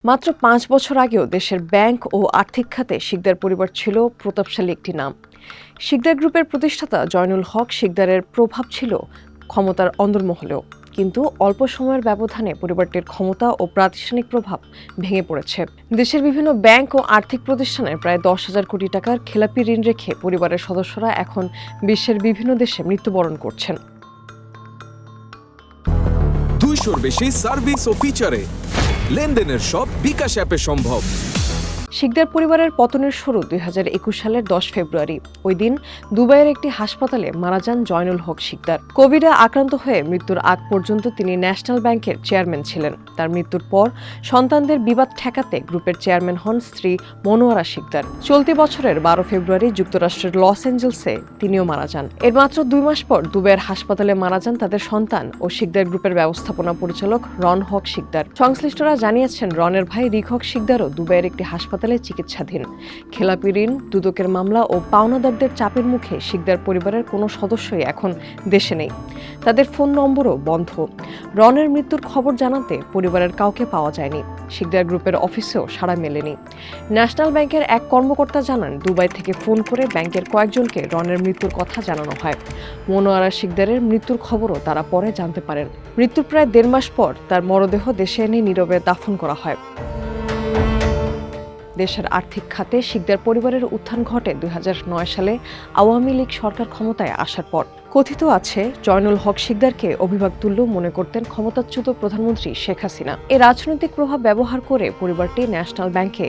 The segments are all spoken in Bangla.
মাত্র ৫ বছর আগেও দেশের ব্যাংক ও আর্থিক খাতে শিকদার পরিবার ছিল প্রতাপশালী একটি নাম। শিকদার গ্রুপের প্রতিষ্ঠাতা জয়নুল হক শিকদারের প্রভাব ছিল ক্ষমতার অন্দরমহলেও, কিন্তু অল্প সময়ের ব্যবধানে পরিবারটির ক্ষমতা ও প্রাতিষ্ঠানিক প্রভাব ভেঙে পড়েছে। দেশের বিভিন্ন ব্যাংক ও আর্থিক প্রতিষ্ঠানের প্রায় ১০,০০০ কোটি টাকার খেলাপি ঋণ রেখে পরিবারের সদস্যরা এখন বিশ্বের বিভিন্ন দেশে মৃত্যুবরণ করছেন। ২০০-র বেশি সার্ভিস ও ফিচারে লেনদেনের সব বিকাশ অ্যাপে সম্ভব। শিকদার পরিবারের পতনের শুরু ২০২১ সালের ১০ ফেব্রুয়ারি। ওই দিন দুবাইয়ের একটি হাসপাতালে মারা যান জয়নুল হক শিকদার। কোভিডে আক্রান্ত হয়ে মৃত্যুর আগ পর্যন্ত তিনি ন্যাশনাল ব্যাংকের চেয়ারম্যান ছিলেন। তার মৃত্যুর পর সন্তানদের বিবাদ ঠেকাতে গ্রুপের চেয়ারম্যান হন স্ত্রী মনোয়ারা শিকদার। চলতি বছরের ১২ ফেব্রুয়ারি যুক্তরাষ্ট্রের লস অ্যাঞ্জেলসে তিনিও মারা যান। এর মাত্র ২ মাস পর দুবাইয়ের হাসপাতালে মারা যান তাদের সন্তান ও শিকদার গ্রুপের ব্যবস্থাপনা পরিচালক রন হক শিকদার। সংশ্লিষ্টরা জানিয়েছেন, রনের ভাই রিক হক শিকদারও দুবাইয়ের একটি হাসপাতালে চিকিৎসাধীন। খেলাপি ঋণ, দুদকের মামলা ও পাওনাদারদের চাপের মুখে শিকদার পরিবারের কোনো সদস্যই এখন দেশে নেই। তাদের ফোন নম্বরও বন্ধ। রনের মৃত্যুর খবর জানাতে পরিবারের কাউকে পাওয়া যায়নি। শিকদার গ্রুপের অফিসেও সাড়া মেলেনি। ন্যাশনাল ব্যাংকের এক কর্মকর্তা জানান, দুবাই থেকে ফোন করে ব্যাংকের কয়েকজনকে রনের মৃত্যুর কথা জানানো হয়। মনোয়ারা শিকদারের মৃত্যুর খবরও তারা পরে জানতে পারেন। মৃত্যুর প্রায় ১.৫ মাস পর তার মরদেহ দেশে এনে নীরবে দাফন করা হয়। দেশের আর্থিক খাতে শিকদার পরিবারের উত্থান ঘটে ২০০৯ সালে আওয়ামী লীগ সরকার ক্ষমতায় আসার পর। কথিত আছে, জয়নুল হক শিকদারকে অভিভাবকতুল্য মনে করতেন ক্ষমতাচ্যুত প্রধানমন্ত্রী শেখ হাসিনা। এই রাজনৈতিক প্রভাব ব্যবহার করে পরিবারটি ন্যাশনাল ব্যাংকে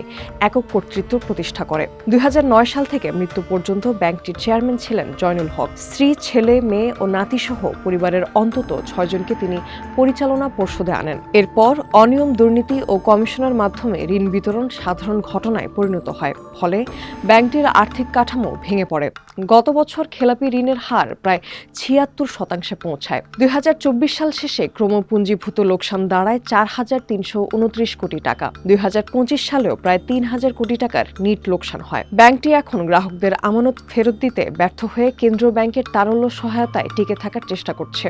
একক কর্তৃত্ব প্রতিষ্ঠা করে। ২০০৯ সাল থেকে মৃত্যু পর্যন্ত ব্যাংকটির চেয়ারম্যান ছিলেন জয়নুল হক। স্ত্রী, ছেলে, মেয়ে ও নাতিসহ পরিবারের অন্তত ৬ জনকে তিনি পরিচালনা পর্ষদে আনেন। এরপর অনিয়ম, দুর্নীতি ও কমিশনের মাধ্যমে ঋণ বিতরণ সাধারণ ঘটনায় পরিণত হয়। ফলে ব্যাংকটির আর্থিক কাঠামো ভেঙে পড়ে। গত বছর খেলাপি ঋণের হার প্রায় ৭৬% পৌঁছায়। ২০২৪ সাল শেষে ক্রমপুঞ্জীভূত লোকসান দাঁড়ায় ৪,৩২৯ কোটি টাকা। ২০২৫ সালেও প্রায় ৩,০০০ কোটি টাকার নিট লোকসান হয়। ব্যাংকটি এখন গ্রাহকদের আমানত ফেরত দিতে ব্যর্থ হয়ে কেন্দ্রীয় ব্যাংকের তারল্য সহায়তায় টিকে থাকার চেষ্টা করছে।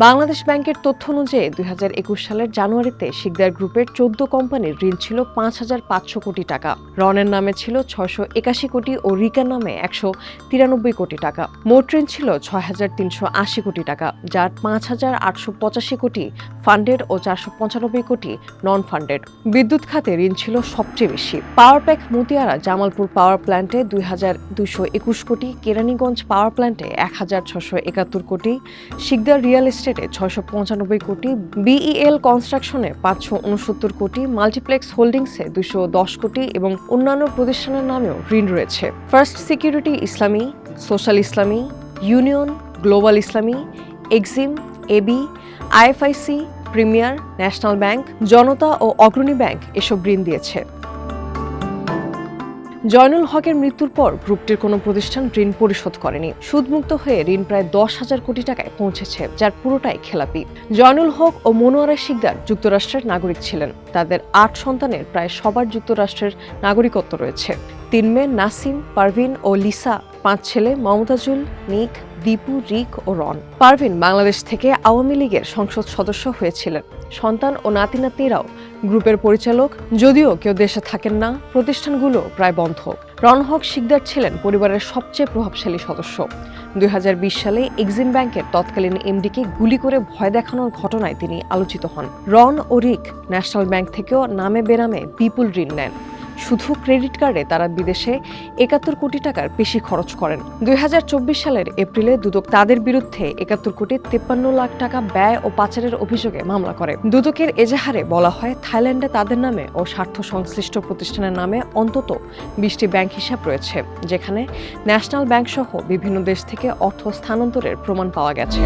বাংলাদেশ ব্যাংকের তথ্য অনুযায়ী ২০২১ সালের জানুয়ারিতে শিকদার গ্রুপের ১৪ কোম্পানির ঋণ ছিল ৫,৫০০ কোটি টাকা। রনের নামে ছিল ৬৮১ কোটি ও রিকার নামে ১৯৩ কোটি টাকা। মোট ঋণ ছিল ৬,৩৮০ কোটি টাকা, যার ৫,৮৮৫ কোটি ফান্ডেড ও ৪৯৫ কোটি নন ফান্ডেড। বিদ্যুৎ খাতে ঋণ ছিল সবচেয়ে বেশি। পাওয়ার প্যাক মতিয়ারা জামালপুর পাওয়ার প্ল্যান্টে ২,২২১ কোটি, কেরানীগঞ্জ পাওয়ার প্ল্যান্টে ১,৬৭১ কোটি, শিকদার রিয়েল এস্টেটে ৬৯৫ কোটি, বিইএল কনস্ট্রাকশনে ৫৬৯ কোটি, মাল্টিপ্লেক্স হোল্ডিংসে ২১০ কোটি এবং অন্যান্য প্রতিষ্ঠানের নামেও ঋণ রয়েছে। First Security Islami, Social Islami, Union, Global Islami, Exim, AB, IFIC, Premier, National bank, Janata ও অগ্রণী ব্যাংক এসব ঋণ দিয়েছে। জয়নুল হকের মৃত্যুর পর গ্রুপটির কোনো প্রতিষ্ঠান ঋণ পরিশোধ করেনি। সুদমুক্ত হয়ে ঋণ প্রায় ১০,০০০ কোটি টাকায় পৌঁছেছে, যার পুরোটাই খেলাপি। জয়নুল হক ও মনোয়ারা শিকদার যুক্তরাষ্ট্রের নাগরিক ছিলেন। তাদের ৮ সন্তানের প্রায় সবার যুক্তরাষ্ট্রের নাগরিকত্ব রয়েছে। ৩ মেয়ে নাসিম, পারভিন ও লিসা, ৫ ছেলে মমতাজুল, নিক, দীপু, রিক ও রন। পারভিন বাংলাদেশ থেকে আওয়ামী লীগের সংসদ সদস্য হয়েছিলেন। সন্তান ও নাতি নাতনিরাও গ্রুপের পরিচালক। যদিও কেউ দেশে থাকেন না, প্রতিষ্ঠানগুলো প্রায় বন্ধ। রন হক শিকদার ছিলেন পরিবারের সবচেয়ে প্রভাবশালী সদস্য। ২০২০ সালে এক্সিম ব্যাংকের তৎকালীন এমডিকে গুলি করে ভয় দেখানোর ঘটনায় তিনি আলোচিত হন। রন ও রিক ন্যাশনাল ব্যাংক থেকেও নামে বেনামে বিপুল ঋণ নেন। শুধু ক্রেডিট কার্ডে তারা বিদেশে ৭১ কোটি টাকার বেশি খরচ করেন। ২০২৪ সালের এপ্রিলে দুদক তাদের বিরুদ্ধে ৭১ কোটি ৫৩ লাখ টাকা ব্যয় ও পাচারের অভিযোগে মামলা করে। দুদকের এজাহারে বলা হয়, থাইল্যান্ডে তাদের নামে ও স্বার্থ সংশ্লিষ্ট প্রতিষ্ঠানের নামে অন্তত ২০টি ব্যাংক হিসাব রয়েছে, যেখানে ন্যাশনাল ব্যাংক সহ বিভিন্ন দেশ থেকে অর্থ স্থানান্তরের প্রমাণ পাওয়া গেছে।